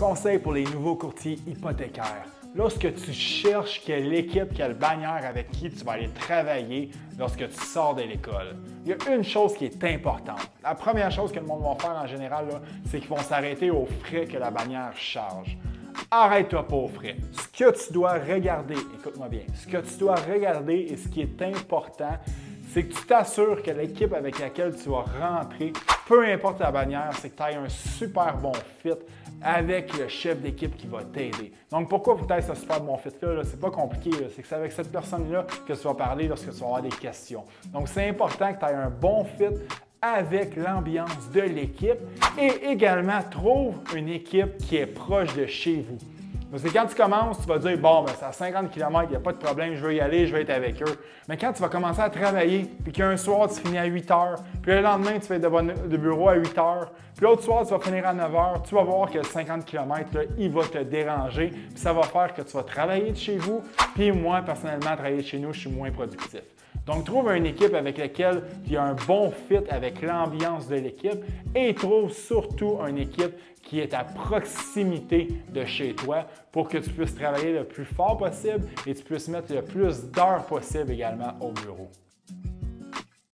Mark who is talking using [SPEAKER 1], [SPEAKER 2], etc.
[SPEAKER 1] Conseil pour les nouveaux courtiers hypothécaires. Lorsque tu cherches quelle équipe, quelle bannière avec qui tu vas aller travailler lorsque tu sors de l'école, il y a une chose qui est importante. La première chose que le monde va faire en général, c'est qu'ils vont s'arrêter aux frais que la bannière charge. Arrête-toi pas aux frais. Ce que tu dois regarder, écoute-moi bien, ce que tu dois regarder et ce qui est important, c'est que tu t'assures que l'équipe avec laquelle tu vas rentrer, peu importe la bannière, c'est que tu aies un super bon fit avec le chef d'équipe qui va t'aider. Donc, pourquoi vous avez ce super bon fit-là? C'est pas compliqué. C'est que c'est avec cette personne-là que tu vas parler lorsque tu vas avoir des questions. Donc, c'est important que tu aies un bon fit avec l'ambiance de l'équipe et également trouve une équipe qui est proche de chez vous. Parce que quand tu commences, tu vas dire, bon, c'est à 50 km, il n'y a pas de problème, je veux y aller, je vais être avec eux. Mais quand tu vas commencer à travailler, puis qu'un soir, tu finis à 8 heures, puis le lendemain, tu fais de bureau à 8 heures, puis l'autre soir, tu vas finir à 9 heures, tu vas voir que le 50 km, là, il va te déranger, puis ça va faire que tu vas travailler de chez vous, puis moi, personnellement, travailler de chez nous, je suis moins productif. Donc, trouve une équipe avec laquelle il y a un bon fit avec l'ambiance de l'équipe et trouve surtout une équipe qui est à proximité de chez toi pour que tu puisses travailler le plus fort possible et tu puisses mettre le plus d'heures possible également au bureau.